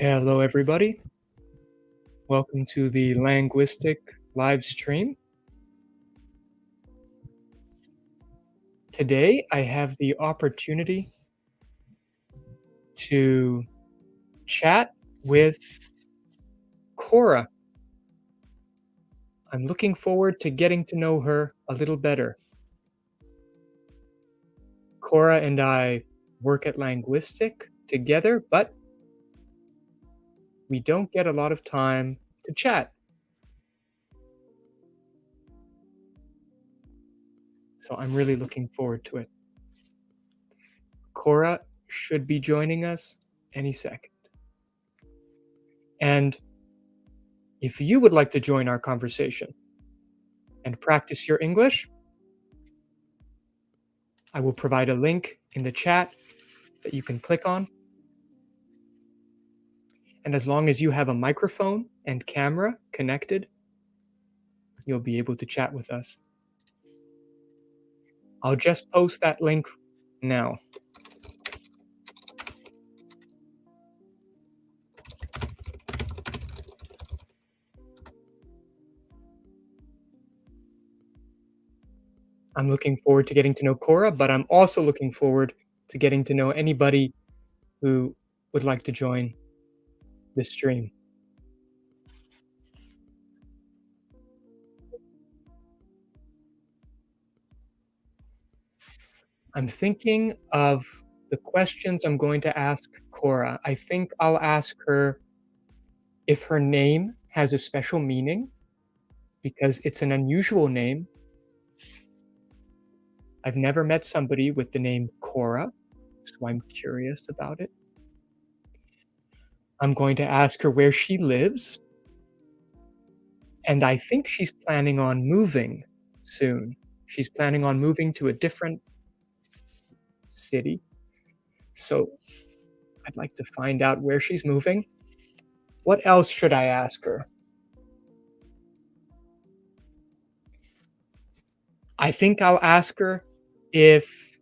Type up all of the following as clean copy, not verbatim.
Hello, everybody. Welcome to the Languistic live stream. Today, I have the opportunity to chat with Korrah. I'm looking forward to getting to know her a little better. Korrah and I work at Languistic together, but we don't get a lot of time to chat. So I'm really looking forward to it. Korrah should be joining us any second. And if you would like to join our conversation and practice your English, I will provide a link in the chat that you can click on. And as long as you have a microphone and camera connected, you'll be able to chat with us. I'll just post that link now. I'm looking forward to getting to know Korrah, but I'm also looking forward to getting to know anybody who would like to join this stream. I'm thinking of the questions I'm going to ask Korrah. I think I'll ask her if her name has a special meaning, because it's an unusual name. I've never met somebody with the name Korrah, so I'm curious about it. I'm going to ask her where she lives, and I think she's planning on moving soon. She's planning on moving to a different city, so I'd like to find out where she's moving. What else should I ask her? I think I'll ask her if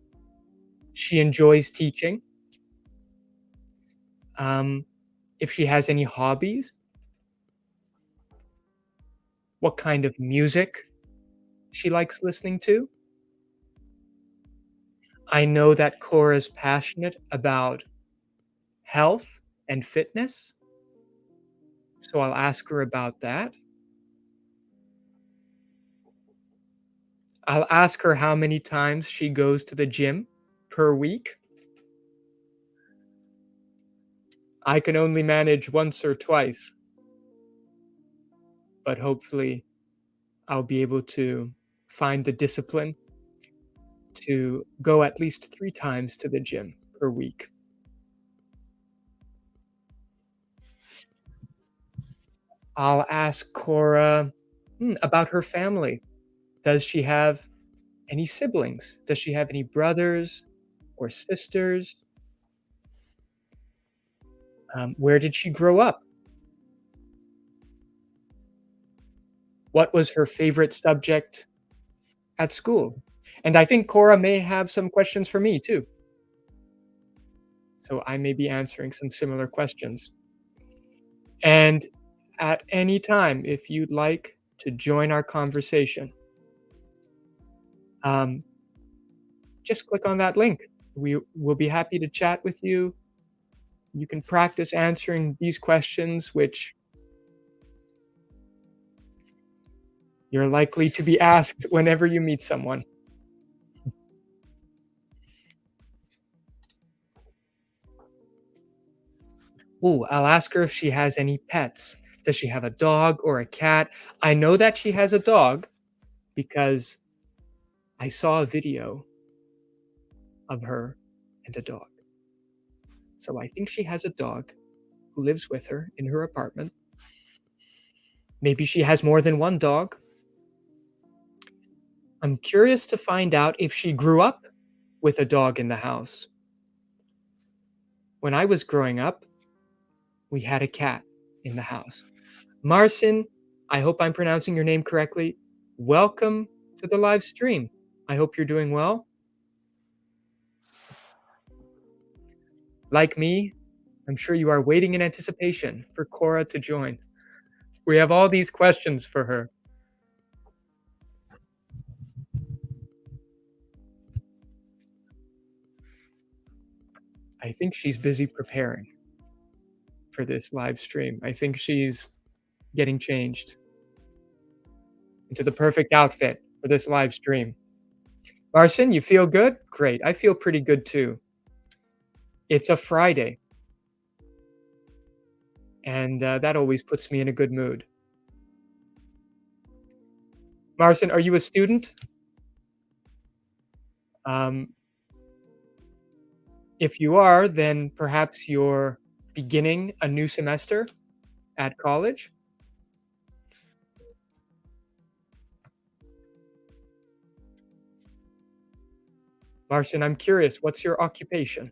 she enjoys teaching, if she has any hobbies, what kind of music she likes listening to. I know that Korrah's passionate about health and fitness, so I'll ask her about that. I'll ask her how many times she goes to the gym per week. I can only manage once or twice, but hopefully I'll be able to find the discipline to go at least 3 times to the gym per week. I'll ask Korrah about her family. Does she have any siblings? Does she have any brothers or sisters? Where did she grow up? What was her favorite subject at school? And I think Korrah may have some questions for me too. So I may be answering some similar questions. And at any time, if you'd like to join our conversation, just click on that link. We will be happy to chat with you. You can practice answering these questions, which you're likely to be asked whenever you meet someone. Ooh, I'll ask her if she has any pets. Does she have a dog or a cat? I know that she has a dog because I saw a video of her and a dog. So I think she has a dog who lives with her in her apartment. Maybe she has more than one dog. I'm curious to find out if she grew up with a dog in the house. When I was growing up, we had a cat in the house. Marcin, I hope I'm pronouncing your name correctly. Welcome to the live stream. I hope you're doing well. Like me, I'm sure you are waiting in anticipation for Korrah to join. We have all these questions for her. I think she's busy preparing for this live stream. I think she's getting changed into the perfect outfit for this live stream. Marcin, you feel good? Great. I feel pretty good too. It's a Friday, and that always puts me in a good mood. Marcin, are you a student? Um, if you are, then perhaps you're beginning a new semester at college. Marcin, I'm curious, what's your occupation?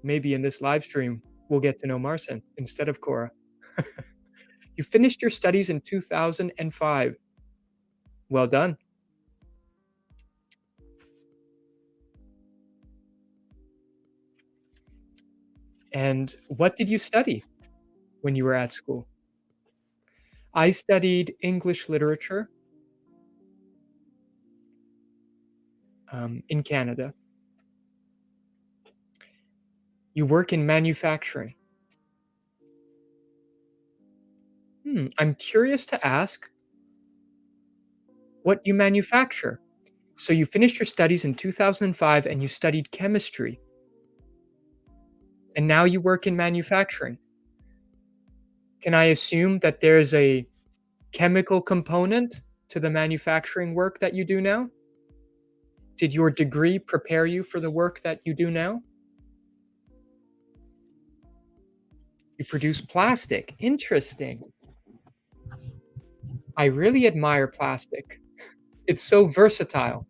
Maybe in this live stream, we'll get to know Marcin instead of Korrah. You finished your studies in 2005. Well done. And what did you study when you were at school? I studied English literature in Canada. You work in manufacturing. I'm curious to ask what you manufacture. So you finished your studies in 2005 and you studied chemistry. And now you work in manufacturing. Can I assume that there's a chemical component to the manufacturing work that you do now? Did your degree prepare you for the work that you do now? You produce plastic. Interesting. I really admire plastic. It's so versatile.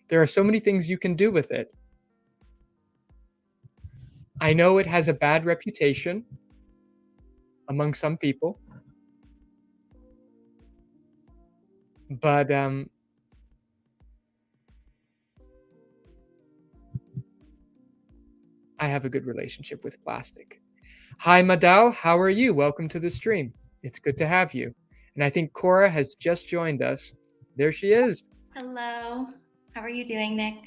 There are so many things you can do with it. I know it has a bad reputation among some people, but I have a good relationship with plastic. Hi, Madal. How are you? Welcome to the stream. It's good to have you. And I think Korrah has just joined us. There she is. Hello. How are you doing, Nick?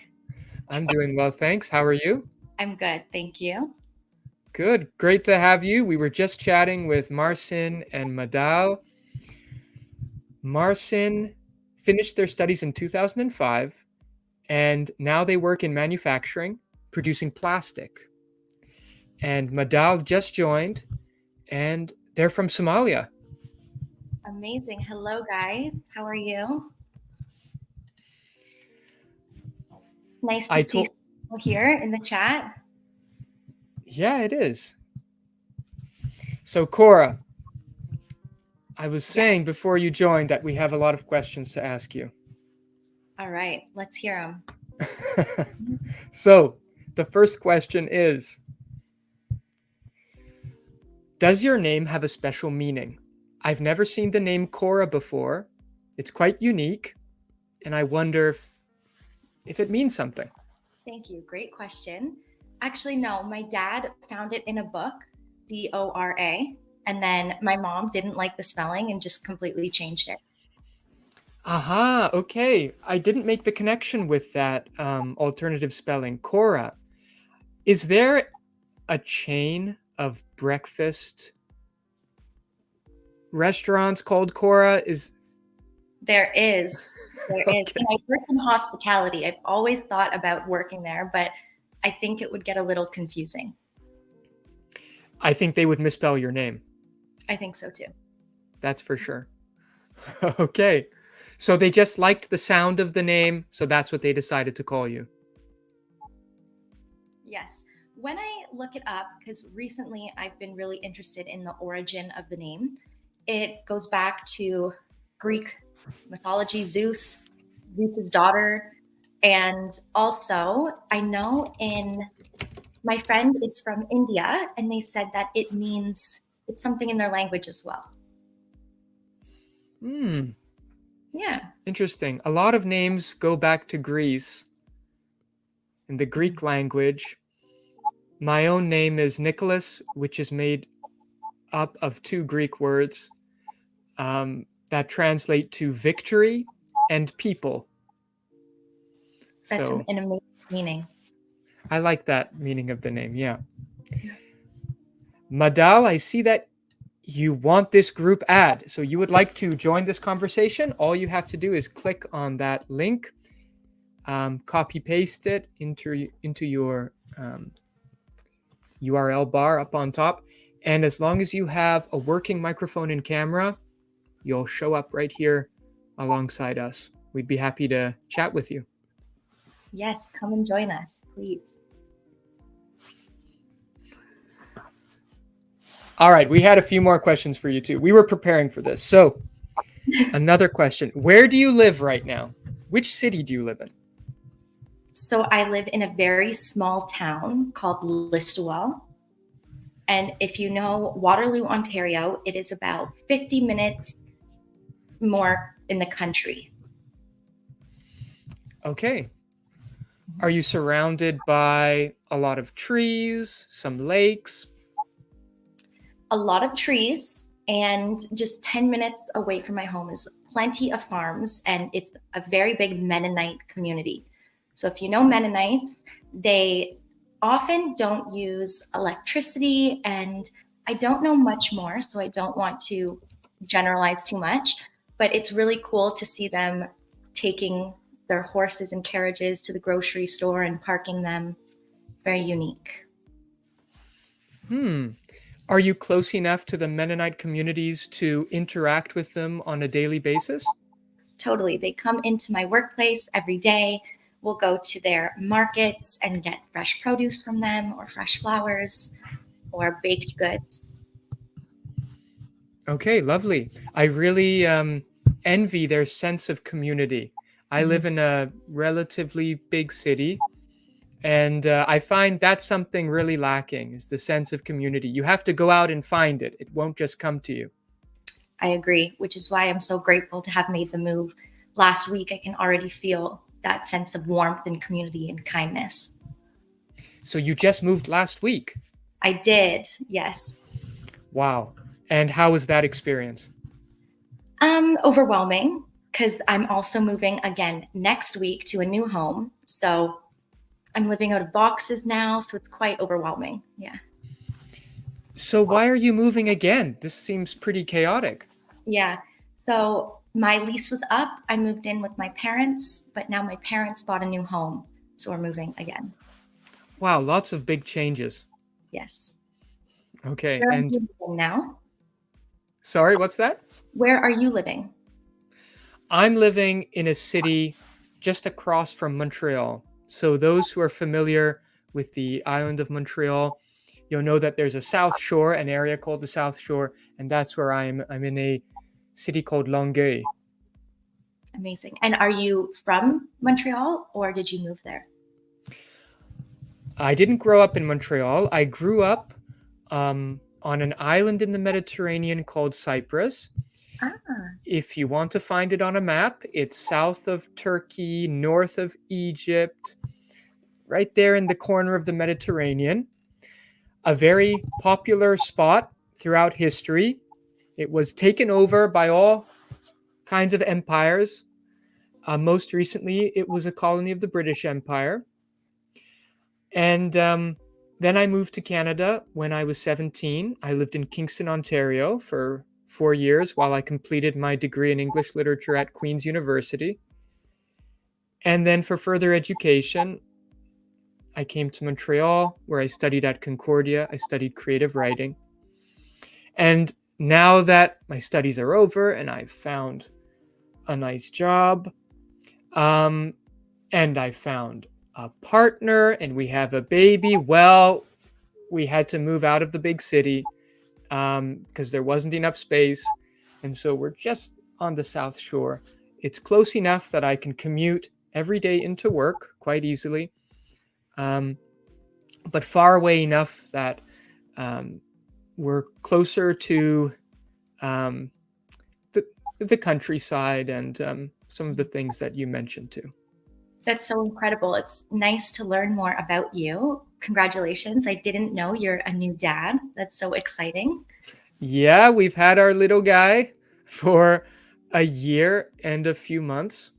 I'm doing well, thanks. How are you? I'm good, thank you. Good. Great to have you. We were just chatting with Marcin and Madal. Marcin finished their studies in 2005, and now they work in manufacturing, producing plastic. And Madal just joined, and they're from Somalia. Amazing. Hello, guys. How are you? Nice to see you here in the chat. Yeah, it is. So, Korrah, I was saying before you joined that we have a lot of questions to ask you. All right, let's hear them. So, the first question is, does your name have a special meaning? I've never seen the name Korrah before. It's quite unique, and I wonder if it means something. Thank you. Great question. Actually, no, my dad found it in a book, Korra, and then my mom didn't like the spelling and just completely changed it. Aha, okay. I didn't make the connection with that alternative spelling, Korrah. Is there a chain of breakfast restaurants called Korrah? There is. Okay. And I work in hospitality. I've always thought about working there, but I think it would get a little confusing. I think they would misspell your name. I think so too. That's for sure. Okay. So they just liked the sound of the name, so that's what they decided to call you. Yes. When I look it up, because recently I've been really interested in the origin of the name, it goes back to Greek mythology, Zeus's daughter. And also, I know my friend is from India, and they said that it means it's something in their language as well. Hmm. Yeah. Interesting. A lot of names go back to Greece. in the Greek language. My own name is Nicholas, which is made up of two Greek words that translate to victory and people. That's So an amazing meaning. I like that meaning of the name. Yeah. Madal, I see that you want this group ad. So you would like to join this conversation. All you have to do is click on that link, copy paste it into your URL bar up on top. And as long as you have a working microphone and camera, you'll show up right here alongside us. We'd be happy to chat with you. Yes, come and join us, please. All right, we had a few more questions for you too. We were preparing for this. So another question. Where do you live right now? Which city do you live in? So I live in a very small town called Listowel. And if you know Waterloo, Ontario, it is about 50 minutes more in the country. Okay. Are you surrounded by a lot of trees, some lakes? A lot of trees, and just 10 minutes away from my home is plenty of farms, and it's a very big Mennonite community. So if you know Mennonites, they often don't use electricity, and I don't know much more, so I don't want to generalize too much, but it's really cool to see them taking their horses and carriages to the grocery store and parking them. Very unique. Are you close enough to the Mennonite communities to interact with them on a daily basis? Totally. They come into my workplace every day. We'll go to their markets and get fresh produce from them, or fresh flowers, or baked goods. Okay, lovely. I really envy their sense of community. I live in a relatively big city, and I find that's something really lacking, is the sense of community. You have to go out and find it. It won't just come to you. I agree, which is why I'm so grateful to have made the move. Last week, I can already feel that sense of warmth and community and kindness. So you just moved last week? I did, yes. Wow. And how was that experience? Overwhelming, because I'm also moving again next week to a new home. So I'm living out of boxes now, so it's quite overwhelming. Yeah. So why are you moving again? This seems pretty chaotic. Yeah. So my lease was up. I moved in with my parents, but now my parents bought a new home. So we're moving again. Wow, lots of big changes. Yes. Okay. Where are And you living now? sorry, what's that? Where are you living? I'm living in a city just across from Montreal. So those who are familiar with the island of Montreal, you'll know that there's a South Shore, an area called the South Shore, and that's where I'm in a city called Longueuil. Amazing. And are you from Montreal, or did you move there? I didn't grow up in Montreal. I grew up on an island in the Mediterranean called Cyprus. Ah, If you want to find it on a map, it's south of Turkey, north of Egypt, right there in the corner of the Mediterranean. A very popular spot throughout history. It was taken over by all kinds of empires. Most recently, it was a colony of the British Empire. And then I moved to Canada when I was 17. I lived in Kingston, Ontario for 4 years while I completed my degree in English literature at Queen's University. And then for further education, I came to Montreal, where I studied at Concordia. I studied creative writing. And now that my studies are over and I've found a nice job, and I found a partner and we have a baby, well, we had to move out of the big city because there wasn't enough space. And so we're just on the South Shore. It's close enough that I can commute every day into work quite easily, but far away enough that we're closer to the countryside and some of the things that you mentioned too. That's so incredible. It's nice to learn more about you. Congratulations. I didn't know you're a new dad. That's so exciting. Yeah, we've had our little guy for a year and a few months.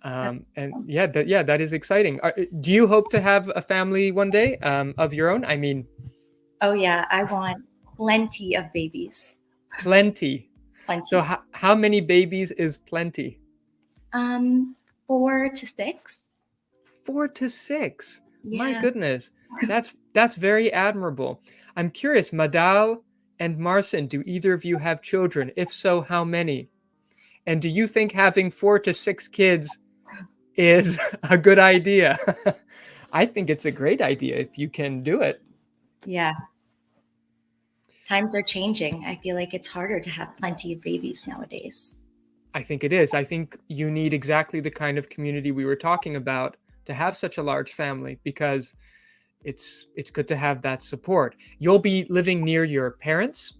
That's And yeah, that is exciting. Do you hope to have a family one day of your own? I mean, Oh yeah, I want plenty of babies. plenty. So Plenty. how many babies is plenty? Um, 4 to 6. 4 to 6. My Yeah. goodness, that's very admirable. I'm curious, Madal and Marcin, do either of you have children? If so, how many? And do you think having 4 to 6 kids is a good idea? I think it's a great idea if you can do it. Yeah. Times are changing. I feel like it's harder to have plenty of babies nowadays. I think it is. I think you need exactly the kind of community we were talking about to have such a large family, because it's good to have that support. You'll be living near your parents.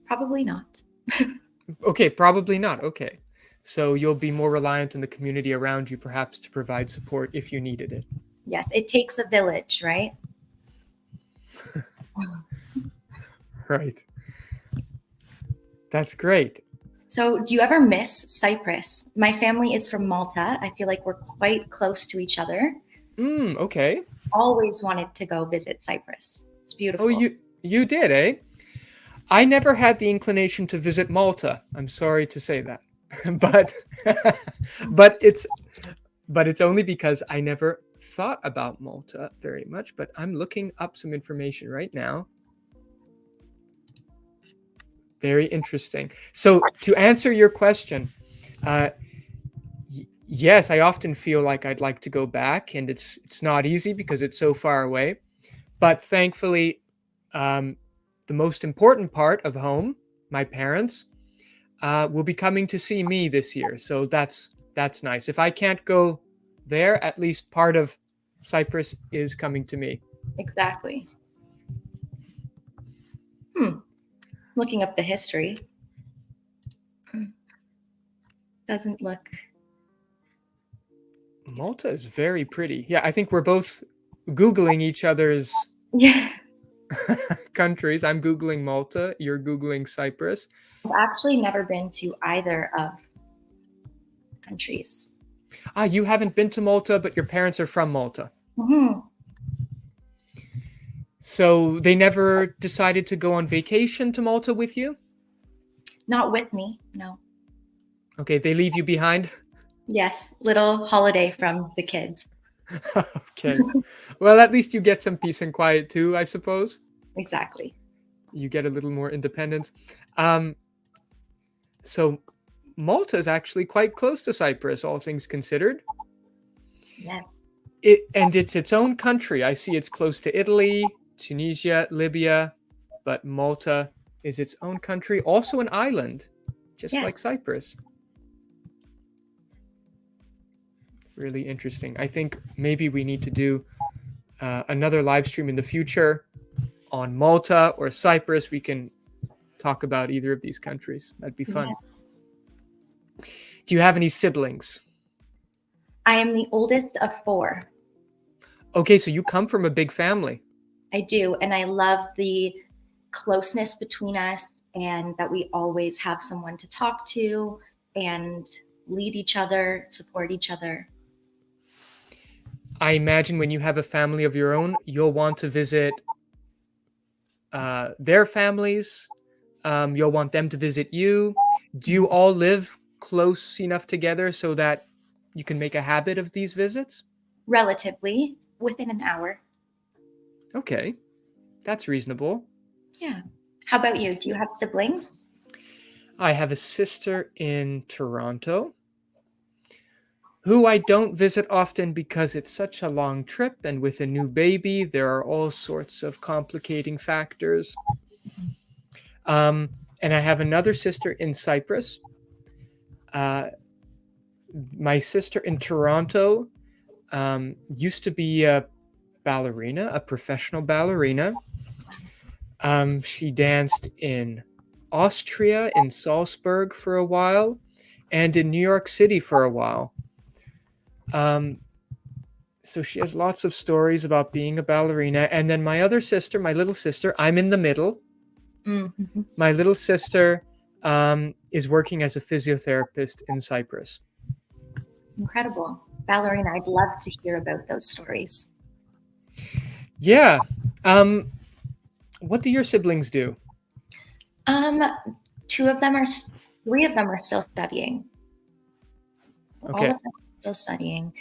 Probably not. Okay, probably not. Okay. So you'll be more reliant on the community around you, perhaps, to provide support if you needed it. Yes, it takes a village, right? Right. That's great. So, do you ever miss Cyprus? My family is from Malta. I feel like we're quite close to each other. Okay. Always wanted to go visit Cyprus. It's Oh, beautiful. you did, eh? I never had the inclination to visit Malta. I'm sorry to say that. but but it's only because I never thought about Malta very much, but I'm looking up some information right now. Very interesting. So to answer your question, yes, I often feel like I'd like to go back, and it's not easy because it's so far away. But thankfully, the most important part of home, my parents, will be coming to see me this year. So that's nice. If I can't go there, at least part of Cyprus is coming to me. Exactly. Looking up the history. Doesn't look. Malta is very pretty. Yeah, I think we're both Googling each other's Yeah. countries. I'm Googling Malta. You're Googling Cyprus. I've actually never been to either of countries. You haven't been to Malta, but your parents are from Malta. Mm-hmm. So they never decided to go on vacation to Malta with you? Not with me, no. Okay, they leave you behind? Yes, little holiday from the kids. Okay. Well, at least you get some peace and quiet too, I suppose. Exactly. You get a little more independence. So Malta is actually quite close to Cyprus, all things considered. Yes. And it's its own country. I see it's close to Italy, Tunisia, Libya, but Malta is its own country, also an island, just Yes. like Cyprus. Really interesting. I think maybe we need to do another live stream in the future on Malta or Cyprus. We can talk about either of these countries. That'd be fun. Yeah. Do you have any siblings? I am the oldest of 4. Okay, so you come from a big family. I do, and I love the closeness between us, and that we always have someone to talk to and lead each other, support each other. I imagine when you have a family of your own, you'll want to visit their families. You'll want them to visit you. Do you all live close enough together so that you can make a habit of these visits? Relatively, within an hour. Okay, that's reasonable. Yeah. How about you? Do you have siblings? I have a sister in Toronto who I don't visit often because it's such a long trip, and with a new baby, there are all sorts of complicating factors. And I have another sister in Cyprus. My sister in Toronto used to be a ballerina, a professional ballerina. She danced in Austria, in Salzburg for a while, and in New York City for a while. So she has lots of stories about being a ballerina. And then my other sister, my little sister, I'm in the middle. Mm-hmm. My little sister is working as a physiotherapist in Cyprus. Incredible. Ballerina, I'd love to hear about those stories. Yeah. What do your siblings do? Three of them are still studying. All Okay. of them are still studying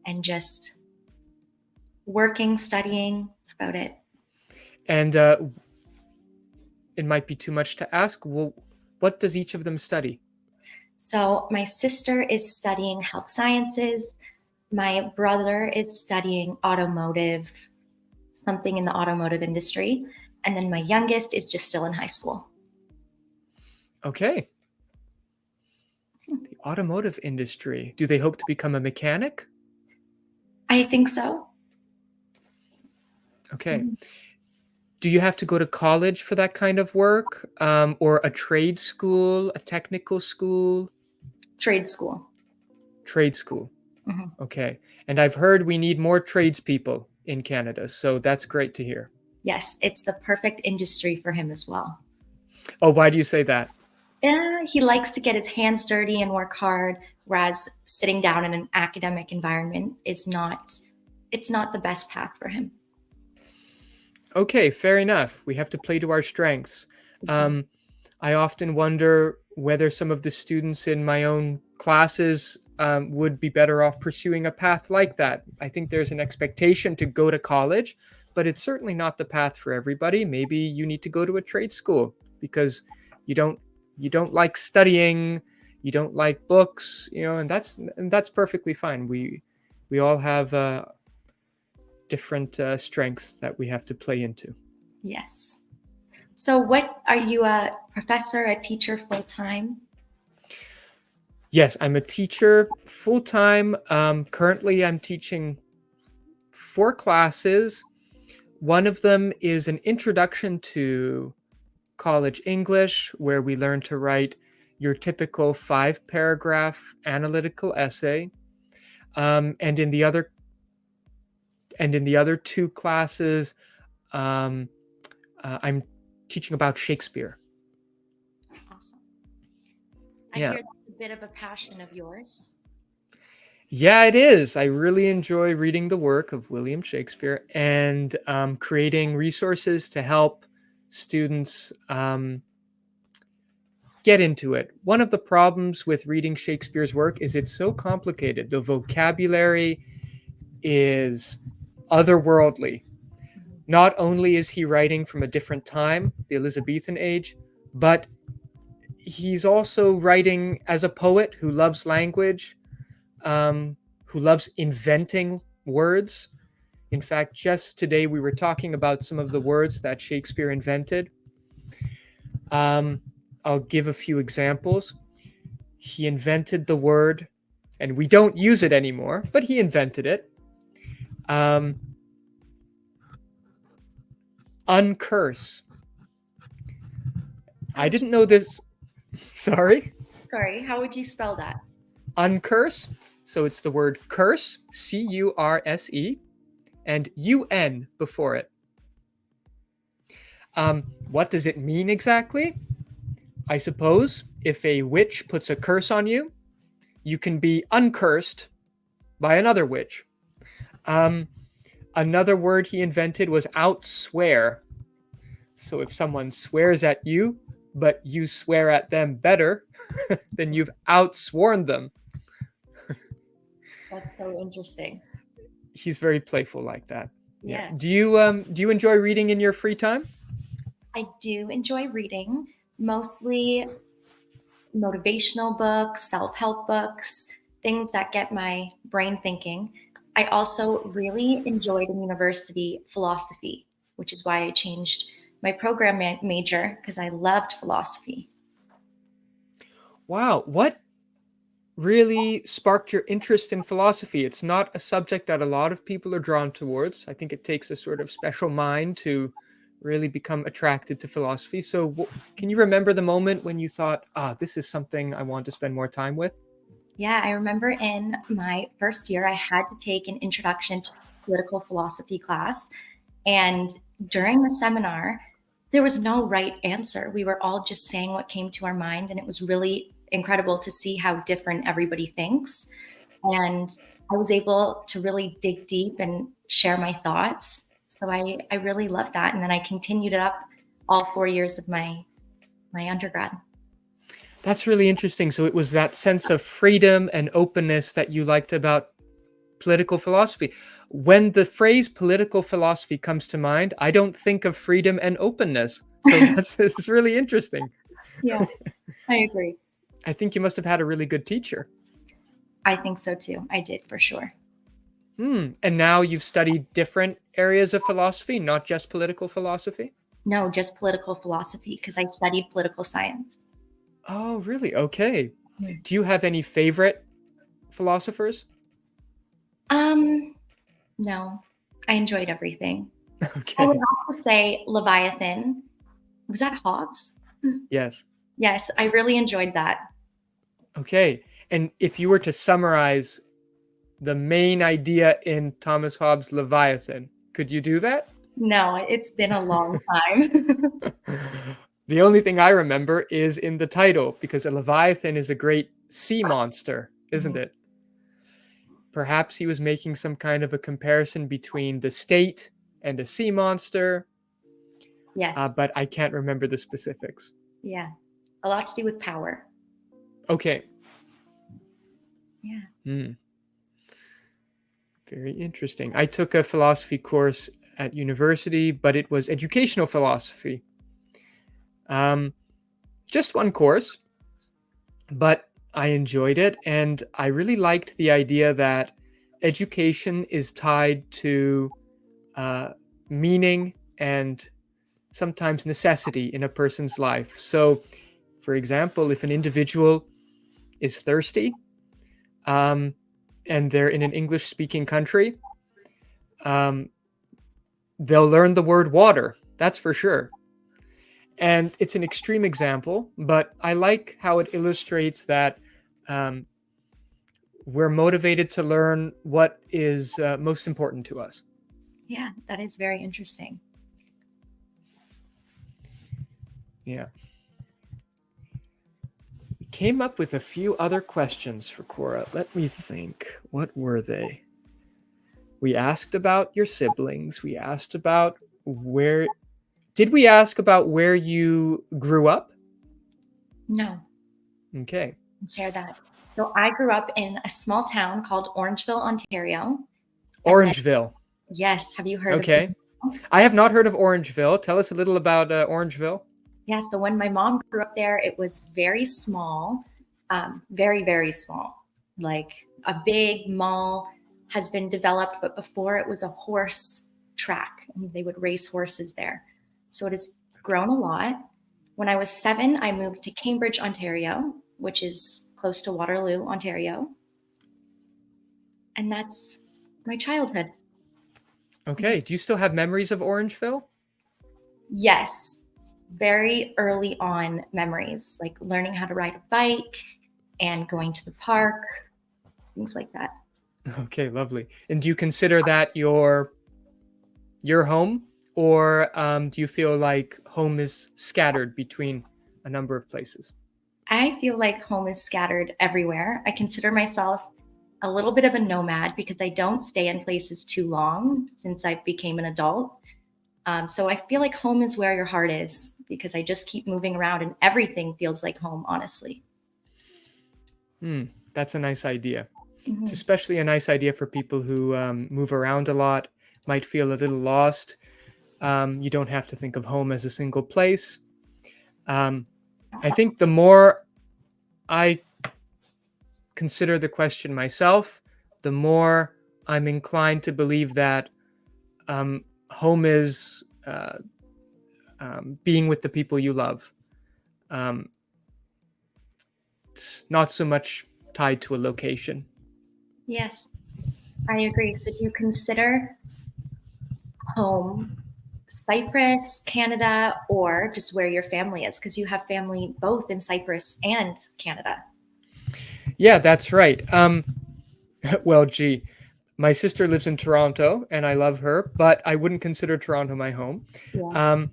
and just working, studying. That's about it. And it might be too much to ask. Well, what does each of them study? So my sister is studying health sciences. My brother is studying automotive, something in the automotive industry. And then my youngest is just still in high school. Okay. The automotive industry. Do they hope to become a mechanic? I think so. Okay. Do you have to go to college for that kind of work, or a trade school, a technical school? Trade school. Trade school. Mhm. Okay. And I've heard we need more tradespeople in Canada, so that's great to hear. Yes, it's the perfect industry for him as well. Oh, why do you say that? He likes to get his hands dirty and work hard, whereas sitting down in an academic environment is not the best path for him. Okay, fair enough. We have to play to our strengths. I often wonder whether some of the students in my own classes would be better off pursuing a path like that. I think there's an expectation to go to college, but it's certainly not the path for everybody. Maybe you need to go to a trade school because you don't like studying, you don't like books, and that's perfectly fine. We all have different strengths that we have to play into. Yes. So what are you, a professor, a teacher full time? Yes, I'm a teacher full time. Currently, I'm teaching 4 classes. One of them is an introduction to college English, where we learn to write your typical 5-paragraph analytical essay. And in the other 2 classes, I'm teaching about Shakespeare. Awesome. I Yeah. hear that's a bit of a passion of yours. Yeah, it is. I really enjoy reading the work of William Shakespeare and creating resources to help students get into it. One of the problems with reading Shakespeare's work is it's so complicated. The vocabulary is otherworldly. Not only is he writing from a different time, the Elizabethan age, but he's also writing as a poet who loves language, who loves inventing words. In fact, just today we were talking about some of the words that Shakespeare invented. I'll give a few examples. He invented the word, and we don't use it anymore, but he invented it. Uncurse. I didn't know this. Sorry? Sorry, how would you spell that? Uncurse. So it's the word curse, C-U-R-S-E, and U-N before it. What does it mean exactly? I suppose if a witch puts a curse on you, you can be uncursed by another witch. Another word he invented was outswear. So if someone swears at you, but you swear at them better, then you've outsworn them. That's so interesting. He's very playful like that. Yes. Yeah. Do you enjoy reading in your free time? I do enjoy reading, mostly motivational books, self-help books, things that get my brain thinking. I also really enjoyed in university philosophy, which is why I changed my program major, because I loved philosophy. Wow. What really sparked your interest in philosophy? It's not a subject that a lot of people are drawn towards. I think it takes a sort of special mind to really become attracted to philosophy. So can you remember the moment when you thought, this is something I want to spend more time with? Yeah, I remember in my first year, I had to take an introduction to political philosophy class. And during the seminar, there was no right answer. We were all just saying what came to our mind. And it was really incredible to see how different everybody thinks. And I was able to really dig deep and share my thoughts. So I really loved that. And then I continued it up all 4 years of my undergrad. That's really interesting. So it was that sense of freedom and openness that you liked about political philosophy. When the phrase political philosophy comes to mind, I don't think of freedom and openness. So it's really interesting. Yeah, I agree. I think you must have had a really good teacher. I think so too. I did for sure. And now you've studied different areas of philosophy, not just political philosophy? No, just political philosophy because I studied political science. Oh, really? Okay. Hmm. Do you have any favorite philosophers? No, I enjoyed everything. I Okay. would have to say Leviathan. Was that Hobbs? Yes. Yes, I really enjoyed that. Okay. And if you were to summarize the main idea in Thomas Hobbes' Leviathan, could you do that? No, it's been a long time. The only thing I remember is in the title, because a Leviathan is a great sea monster, isn't it? Perhaps he was making some kind of a comparison between the state and a sea monster, Yes. but I can't remember the specifics. Yeah. A lot to do with power. Okay. Yeah. Very interesting. I took a philosophy course at university, but it was educational philosophy. Just one course, but I enjoyed it, and I really liked the idea that education is tied to meaning and sometimes necessity in a person's life. So, for example, if an individual is thirsty and they're in an English-speaking country, they'll learn the word water, that's for sure. And it's an extreme example, but I like how it illustrates that we're motivated to learn what is most important to us. Yeah, that is very interesting. Yeah. We came up with a few other questions for Korrah. Let me think. What were they? We asked about your siblings. We asked about where... Did we ask about where you grew up? No. Okay. Share that. So I grew up in a small town called Orangeville, Ontario. Orangeville. Yes. Have you heard of Okay. I have not heard of Orangeville. Tell us a little about Orangeville. Yes. So when my mom grew up there, it was very small, very, very small. Like a big mall has been developed, but before it was a horse track and they would race horses there. So it has grown a lot. When I was 7, I moved to Cambridge, Ontario, which is close to Waterloo, Ontario. And that's my childhood. Okay. Do you still have memories of Orangeville? Yes. Very early on memories, like learning how to ride a bike and going to the park, things like that. Okay, lovely. And do you consider that your home, or do you feel like home is scattered between a number of places? I feel like home is scattered everywhere. I consider myself a little bit of a nomad because I don't stay in places too long since I became an adult. So I feel like home is where your heart is because I just keep moving around and everything feels like home, honestly. That's a nice idea. Mm-hmm. It's especially a nice idea for people who move around a lot, might feel a little lost. You don't have to think of home as a single place. I think the more I consider the question myself, the more I'm inclined to believe that home is being with the people you love. It's not so much tied to a location. Yes, I agree. So do you consider home Cyprus, Canada, or just where your family is, because you have family both in Cyprus and Canada. Yeah, that's right. Well, gee, my sister lives in Toronto and I love her, but I wouldn't consider Toronto my home. Yeah. Um,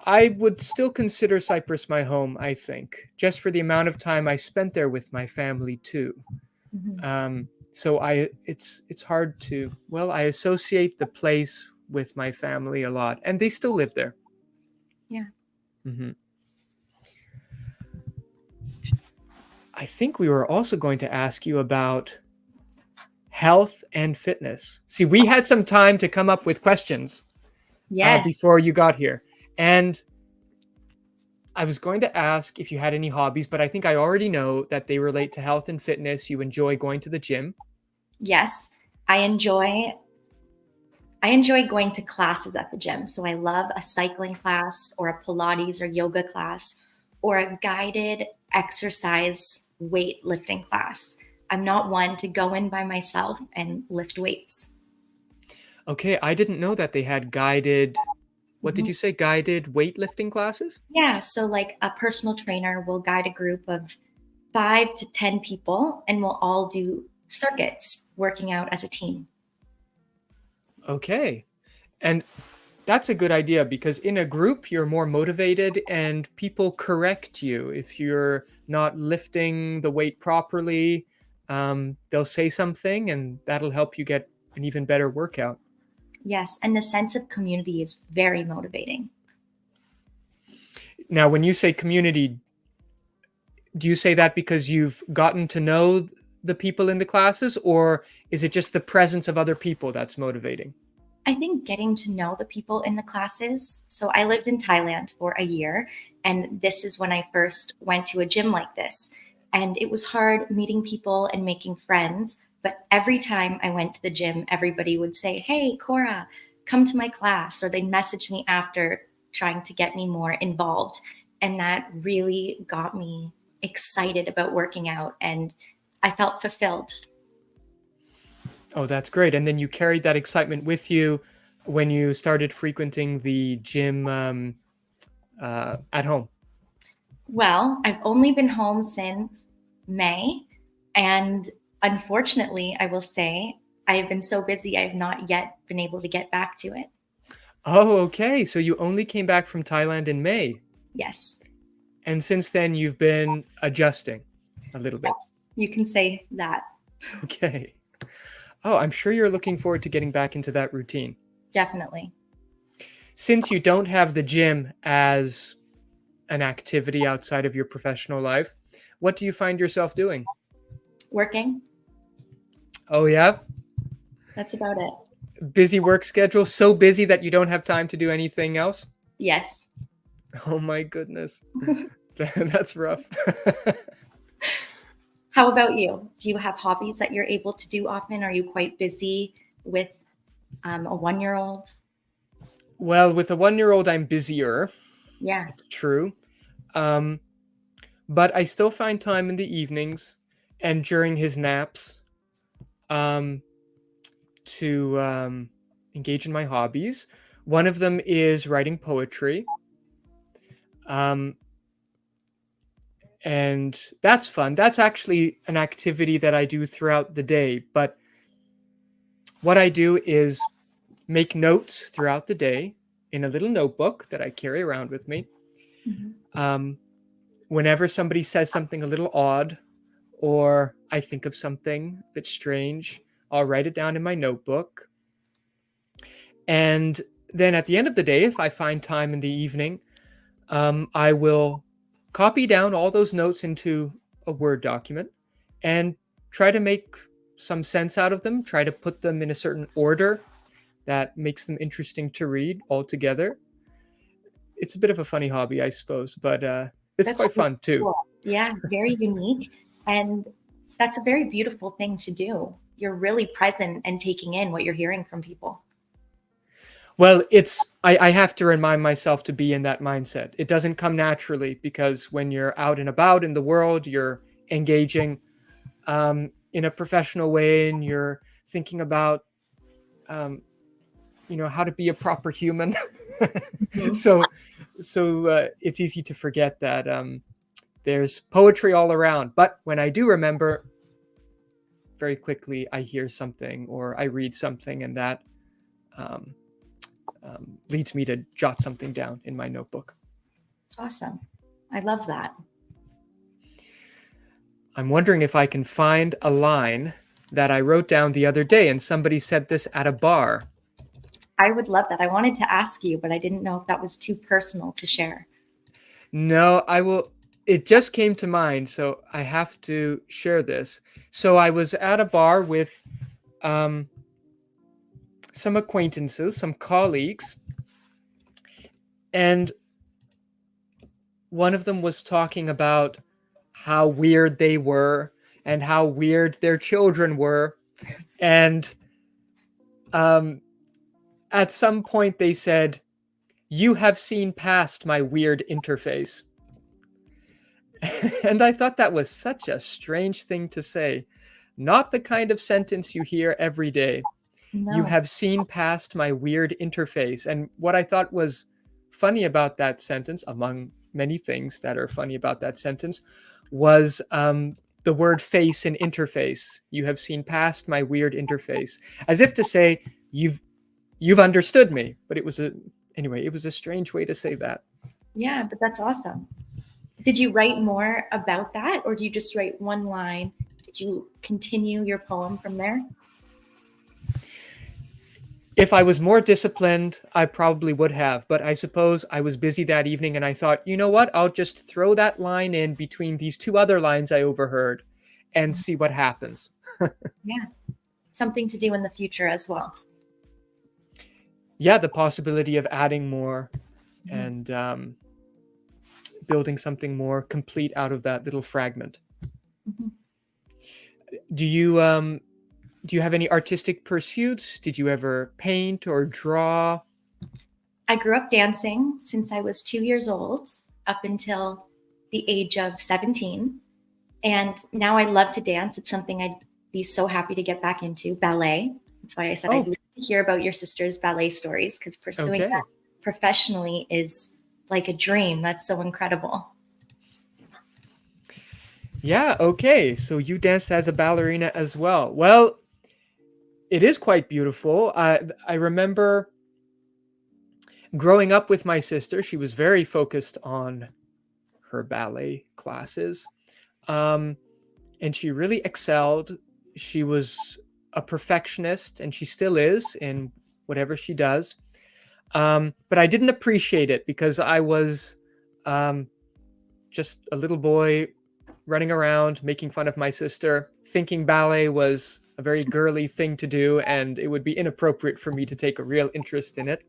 I would still consider Cyprus my home, I think, just for the amount of time I spent there with my family too. Mm-hmm. So it's hard to, well, I associate the place with my family a lot, and they still live there. Yeah. Hmm. I think we were also going to ask you about health and fitness. See, we had some time to come up with questions Yes. before you got here, and I was going to ask if you had any hobbies, but I think I already know that they relate to health and fitness. You enjoy going to the gym. Yes. I enjoy going to classes at the gym. So I love a cycling class or a Pilates or yoga class or a guided exercise weightlifting class. I'm not one to go in by myself and lift weights. Okay, I didn't know that they had guided, what did Mhm. you say, guided weightlifting classes? Yeah. So, like a personal trainer will guide a group of 5 to 10 people and we'll all do circuits working out as a team. Okay. And that's a good idea because in a group, you're more motivated and people correct you. If you're not lifting the weight properly, they'll say something and that'll help you get an even better workout. Yes. And the sense of community is very motivating. Now, when you say community, do you say that because you've gotten to know the people in the classes, or is it just the presence of other people that's motivating? I think getting to know the people in the classes. So I lived in Thailand for a year, and this is when I first went to a gym like this. And it was hard meeting people and making friends. But every time I went to the gym, everybody would say, "Hey, Korrah, come to my class," or they message me after trying to get me more involved. And that really got me excited about working out, and I felt fulfilled. Oh, that's great. And then you carried that excitement with you when you started frequenting the gym at home. Well, I've only been home since May. And unfortunately, I will say I have been so busy, I have not yet been able to get back to it. Oh, okay. So you only came back from Thailand in May. Yes. And since then, you've been adjusting a little bit. Yes. You can say that. Okay. Oh, I'm sure you're looking forward to getting back into that routine. Definitely. Since you don't have the gym as an activity outside of your professional life, what do you find yourself doing? Working. Oh, yeah. That's about it. Busy work schedule, so busy that you don't have time to do anything else. Yes. Oh my goodness. That's rough. How about you? Do you have hobbies that you're able to do often? Are you quite busy with a 1-year-old? Well, with a 1-year-old, I'm busier. Yeah. True. Um, but I still find time in the evenings and during his naps um, to engage in my hobbies. One of them is writing poetry. Um, and that's fun. That's actually an activity that I do throughout the day. But what I do is make notes throughout the day in a little notebook that I carry around with me. Mhm. Whenever somebody says something a little odd or I think of something a bit strange, I'll write it down in my notebook. And then at the end of the day, if I find time in the evening, I will copy down all those notes into a Word document and try to make some sense out of them, try to put them in a certain order that makes them interesting to read all together. It's a bit of a funny hobby, I suppose, but it's That's quite really fun too. cool. Yeah, very unique. And that's a very beautiful thing to do. You're really present and taking in what you're hearing from people. Well, I have to remind myself to be in that mindset. It doesn't come naturally because when you're out and about in the world, you're engaging in a professional way and you're thinking about, how to be a proper human. Mhm. So it's easy to forget that there's poetry all around. But when I do remember, very quickly I hear something or I read something, and that um, leads me to jot something down in my notebook. It's awesome. I love that. I'm wondering if I can find a line that I wrote down the other day, and somebody said this at a bar. I would love that. I wanted to ask you, but I didn't know if that was too personal to share. No, I will. It just came to mind, so I have to share this. So I was at a bar with um, some acquaintances, some colleagues, and one of them was talking about how weird they were and how weird their children were. And at some point they said, "You have seen past my weird interface." And I thought that was such a strange thing to say. Not the kind of sentence you hear every day. You No. have seen past my weird interface. And what I thought was funny about that sentence, among many things that are funny about that sentence, was the word face and interface. You have seen past my weird interface, as if to say you've understood me. But it was a strange way to say that. Yeah, but that's awesome. Did you write more about that, or do you just write one line? Did you continue your poem from there? If I was more disciplined, I probably would have, but I suppose I was busy that evening and I thought, you know what? I'll just throw that line in between these two other lines I overheard and see what happens. Yeah, something to do in the future as well. Yeah, the possibility of adding more Mhm. and building something more complete out of that little fragment. Mhm. Do you have any artistic pursuits? Did you ever paint or draw? I grew up dancing since I was 2 years old up until the age of 17. And now I love to dance. It's something I'd be so happy to get back into ballet. That's why I said I'd Oh, love to hear about your sister's ballet stories, because pursuing that okay. professionally is like a dream. That's so incredible. Yeah, okay. So you danced as a ballerina as well. Well, it is quite beautiful. I remember growing up with my sister. She was very focused on her ballet classes, um, and she really excelled. She was a perfectionist, and she still is in whatever she does. But I didn't appreciate it because I was um, just a little boy running around making fun of my sister, thinking ballet was a very girly thing to do and it would be inappropriate for me to take a real interest in it.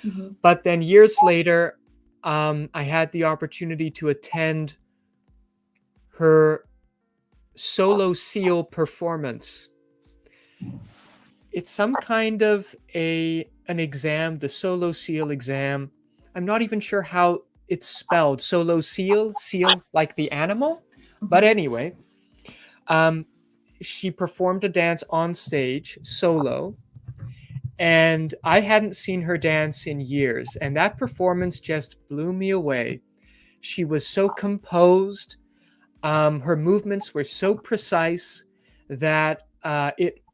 Mhm. But then years later, I had the opportunity to attend her solo seal performance. It's some kind of an exam, the solo seal exam. I'm not even sure how it's spelled. Solo seal, seal like the animal. But Mhm. anyway, um, she performed a dance on stage solo, and I hadn't seen her dance in years, and that performance just blew me away. She was so composed. Her movements were so precise that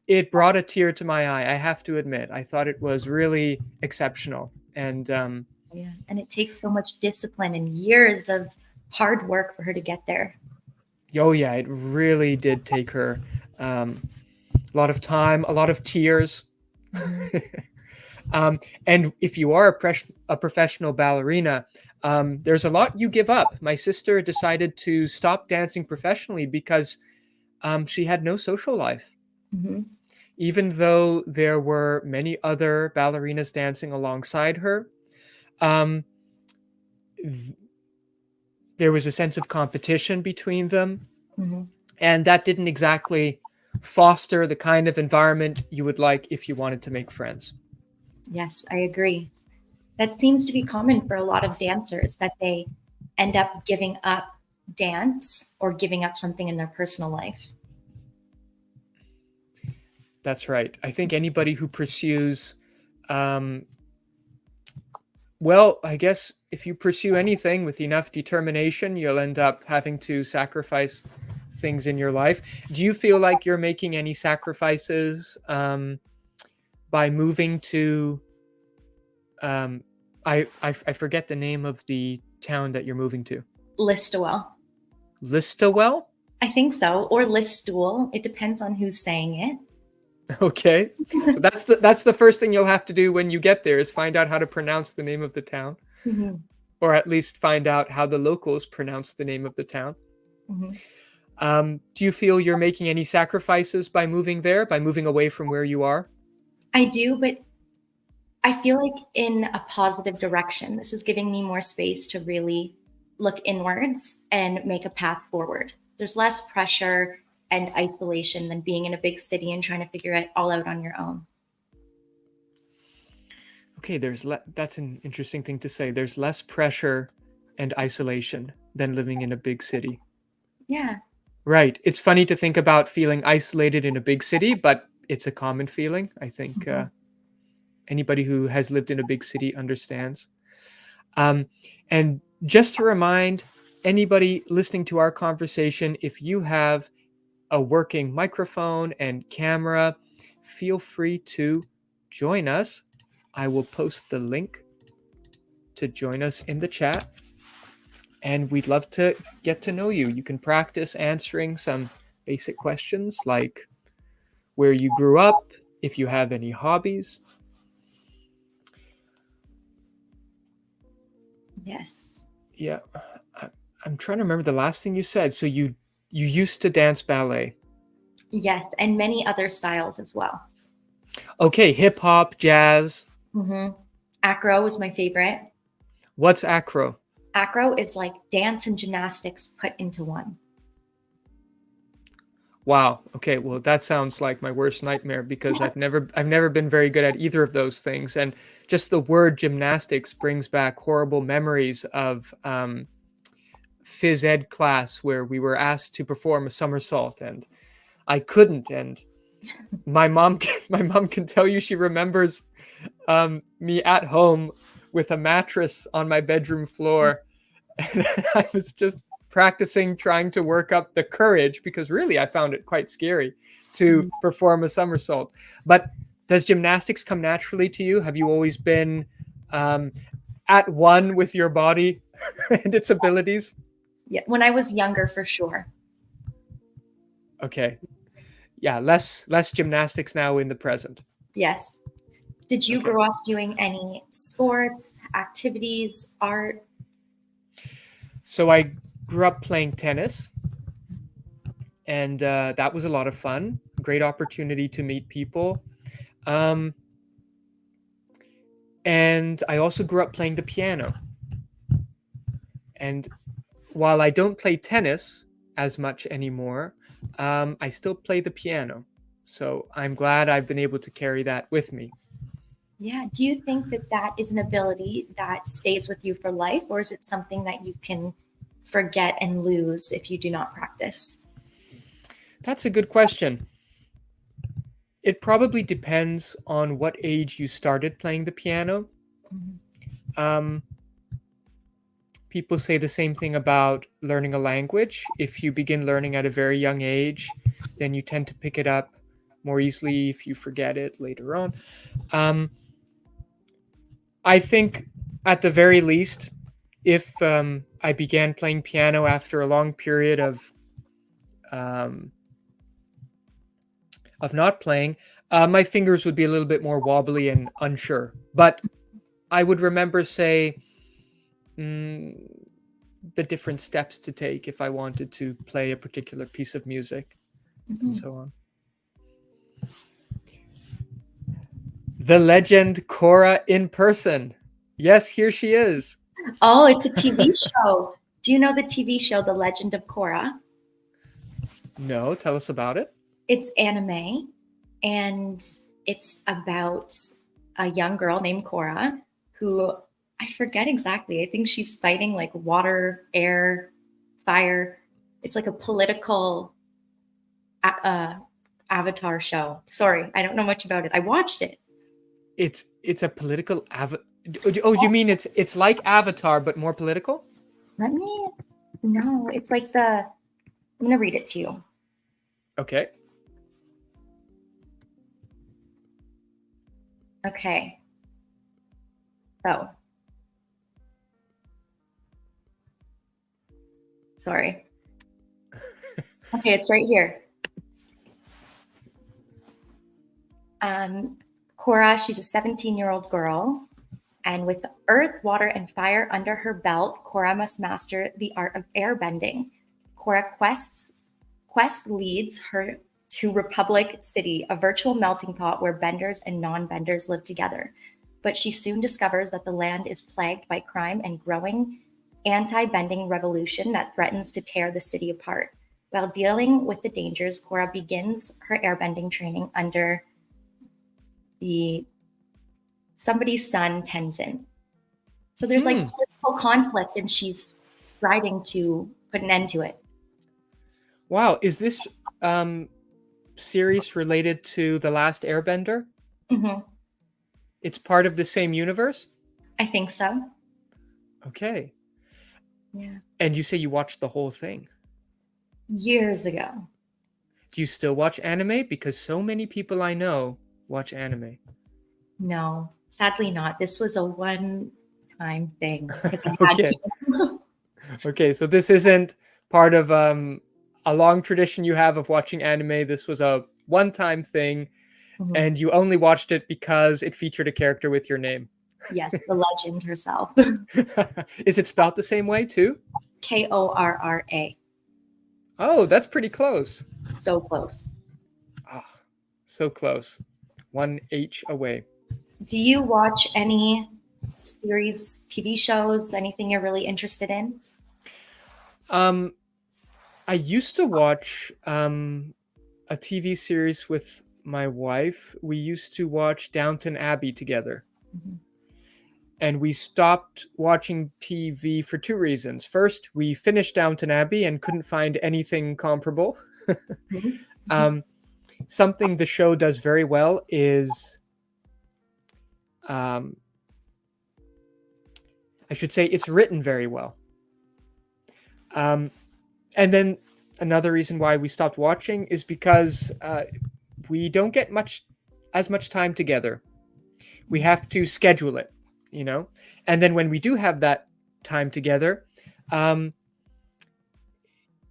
it brought a tear to my eye. I have to admit, I thought it was really exceptional. And Yeah. And it takes so much discipline and years of hard work for her to get there. oh yeah, it really did take her a lot of time, a lot of tears. Mhm. And if you are a professional ballerina, there's a lot you give up. My sister decided to stop dancing professionally because she had no social life. Mhm. Even though there were many other ballerinas dancing alongside her, um, th- there was a sense of competition between them, Mhm. and that didn't exactly foster the kind of environment you would like if you wanted to make friends. Yes, I agree. That seems to be common for a lot of dancers, that they end up giving up dance or giving up something in their personal life. That's right. I think anybody who pursues um, Well, I guess if you pursue anything with enough determination, you'll end up having to sacrifice things in your life. Do you feel like you're making any sacrifices by moving to? Um, I forget the name of the town that you're moving to. Listowel. Listowel? I think so, or Listowel. It depends on who's saying it. Okay, so that's the first thing you'll have to do when you get there is find out how to pronounce the name of the town, Mm-hmm. or at least find out how the locals pronounce the name of the town. Mm-hmm. Do you feel you're making any sacrifices by moving there, by moving away from where you are? I do, but I feel like in a positive direction. This is giving me more space to really look inwards and make a path forward. There's less pressure and isolation than being in a big city and trying to figure it all out on your own. Okay, that's an interesting thing to say. There's less pressure and isolation than living in a big city. Yeah. Right. It's funny to think about feeling isolated in a big city, but it's a common feeling. I think anybody who has lived in a big city understands. And just to remind anybody listening to our conversation, if you have a working microphone and camera, feel free to join us. I will post the link to join us in the chat, and we'd love to get to know you. You can practice answering some basic questions like where you grew up, if you have any hobbies. Yes. Yeah, I'm trying to remember the last thing you said. So you used to dance ballet. Yes, and many other styles as well. Okay, hip hop, jazz. Mm-hmm. Acro was my favorite. What's acro? Acro is like dance and gymnastics put into one. Wow. Okay. Well, that sounds like my worst nightmare because I've never been very good at either of those things, and just the word gymnastics brings back horrible memories of phys ed class where we were asked to perform a somersault and I couldn't. And my mom can tell you she remembers me at home with a mattress on my bedroom floor, and I was just practicing trying to work up the courage because really I found it quite scary to perform a somersault. But does gymnastics come naturally to you? Have you always been at one with your body and its abilities? Yeah, when I was younger, for sure. Okay. Yeah, less gymnastics now in the present. Yes. Did you grow up doing any sports, activities, art? So I grew up playing tennis, and that was a lot of fun. Great opportunity to meet people. And I also grew up playing the piano. And while I don't play tennis as much anymore, I still play the piano. So I'm glad I've been able to carry that with me. Yeah. Do you think that that is an ability that stays with you for life, or is it something that you can forget and lose if you do not practice? That's a good question. It probably depends on what age you started playing the piano. People say the same thing about learning a language. If you begin learning at a very young age, then you tend to pick it up more easily if you forget it later on. I think at the very least, if I began playing piano after a long period of not playing, my fingers would be a little bit more wobbly and unsure. But I would remember, say, the different steps to take if I wanted to play a particular piece of music, and so on. The legend Korrah in person. Yes, here she is. Oh, it's a TV show. Do you know the TV show, The Legend of Korrah? No, tell us about it. It's anime, and it's about a young girl named Korrah who, I forget exactly. I think she's fighting like water, air, fire. It's like a political avatar show. Sorry, I don't know much about it. I watched it. It's a political Oh, you mean it's like Avatar but more political? Let me, no, it's like I'm going to read it to you. Okay. Okay. So, sorry. Okay, it's right here. Korrah, she's a 17-year-old girl, and with earth, water, and fire under her belt, Korrah must master the art of airbending. Korrah quest leads her to Republic City, a virtual melting pot where benders and non-benders live together. But she soon discovers that the land is plagued by crime and growing anti-bending revolution that threatens to tear the city apart. While dealing with the dangers, Korrah begins her airbending training under somebody's son, Tenzin. So there's like political conflict, and she's striving to put an end to it. Wow, is this series related to The Last Airbender? Mm-hmm. It's part of the same universe? I think so. Okay. Yeah. And you say you watched the whole thing? Years ago. Do you still watch anime? Because so many people I know watch anime. No, sadly not. This was a one-time thing because I had Okay. to. Okay, so this isn't part of a long tradition you have of watching anime. This was a one-time thing, and you only watched it because it featured a character with your name. Yes, the legend herself. Is it spelled the same way too? Korra. Oh, that's pretty close. So close. Ah, so close. One H away. Do you watch any series, TV shows, anything you're really interested in? I used to watch a TV series with my wife. We used to watch Downton Abbey together. Mm-hmm. And we stopped watching TV for two reasons. First, we finished Downton Abbey and couldn't find anything comparable. Something the show does very well is, I should say, it's written very well. And then another reason why we stopped watching is because we don't get as much time together. We have to schedule it, you know? And then when we do have that time together,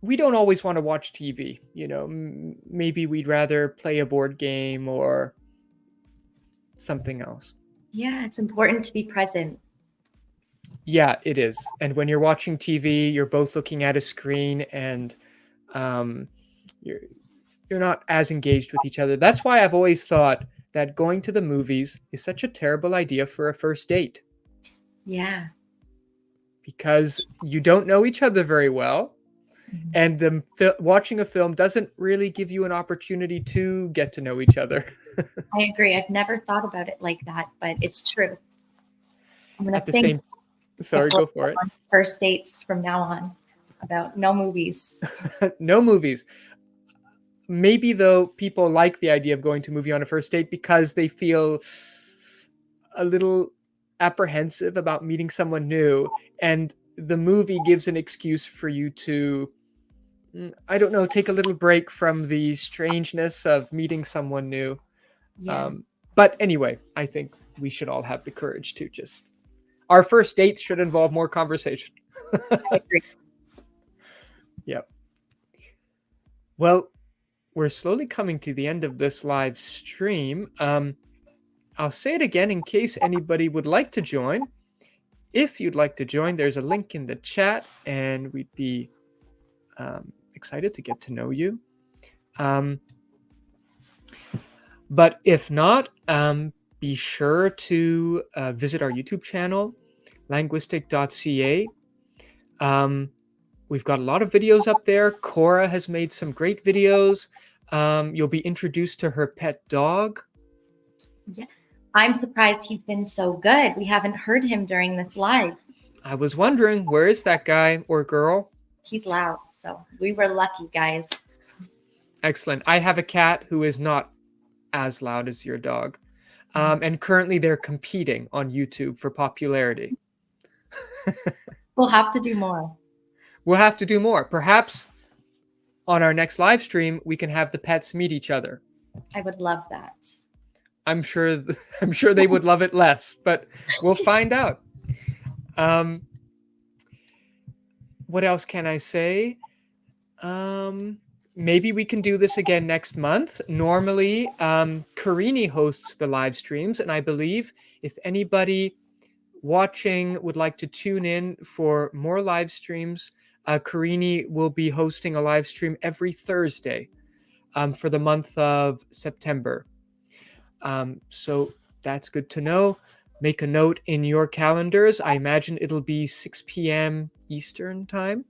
we don't always want to watch TV, you know? Maybe we'd rather play a board game or something else. Yeah, it's important to be present. Yeah, it is. And when you're watching TV, you're both looking at a screen, and you're not as engaged with each other. That's why I've always thought that going to the movies is such a terrible idea for a first date. Yeah. Because you don't know each other very well, and watching a film doesn't really give you an opportunity to get to know each other. I agree. I've never thought about it like that, but it's true. I'm going to think. Sorry, go for it. On first dates from now on about no movies. No movies. Maybe though people like the idea of going to a movie on a first date because they feel a little apprehensive about meeting someone new, and the movie gives an excuse for you to, I don't know, take a little break from the strangeness of meeting someone new. Yeah. But anyway, I think we should all have the courage to just, our first dates should involve more conversation. I agree. Yep. Well, we're slowly coming to the end of this live stream. I'll say it again in case anybody would like to join. If you'd like to join, there's a link in the chat, and we'd be excited to get to know you. But if not, be sure to visit our YouTube channel, Languistic.ca. We've got a lot of videos up there. Korrah has made some great videos. You'll be introduced to her pet dog. Yeah. I'm surprised he's been so good. We haven't heard him during this live. I was wondering, where is that guy or girl? He's loud, so we were lucky, guys. Excellent. I have a cat who is not as loud as your dog. And currently they're competing on YouTube for popularity. We'll have to do more. We'll have to do more. Perhaps on our next live stream, we can have the pets meet each other. I would love that. I'm sure they would love it less, but we'll find out. What else can I say? Maybe we can do this again next month. Normally, Karini hosts the live streams, and I believe if anybody watching would like to tune in for more live streams, Karini will be hosting a live stream every Thursday for the month of September. So that's good to know. Make a note in your calendars. I imagine it'll be 6 p.m. Eastern time.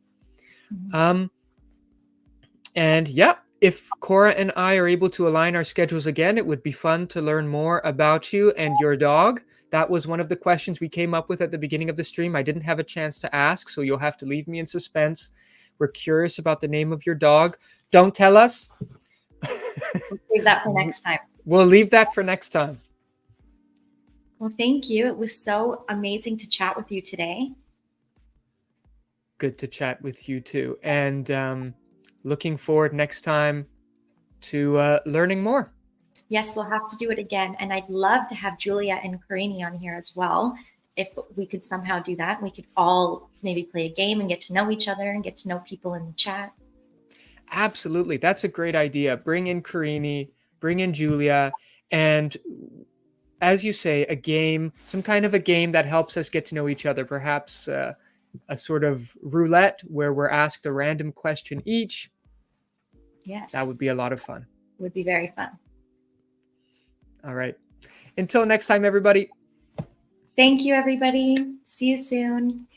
And yeah, if Korrah and I are able to align our schedules again, it would be fun to learn more about you and your dog. That was one of the questions we came up with at the beginning of the stream. I didn't have a chance to ask, so you'll have to leave me in suspense. We're curious about the name of your dog. Don't tell us. We'll save that for next time. We'll leave that for next time. Well, thank you. It was so amazing to chat with you today. Good to chat with you too. And looking forward next time to learning more. Yes, we'll have to do it again. And I'd love to have Julia and Karini on here as well. If we could somehow do that, we could all maybe play a game and get to know each other and get to know people in the chat. Absolutely. That's a great idea. Bring in Karini, bring in Julia, and as you say, a game, some kind of a game that helps us get to know each other. Perhaps a sort of roulette where we're asked a random question each. Yes. That would be a lot of fun. Would be very fun. All right. Until next time, everybody. Thank you, everybody. See you soon.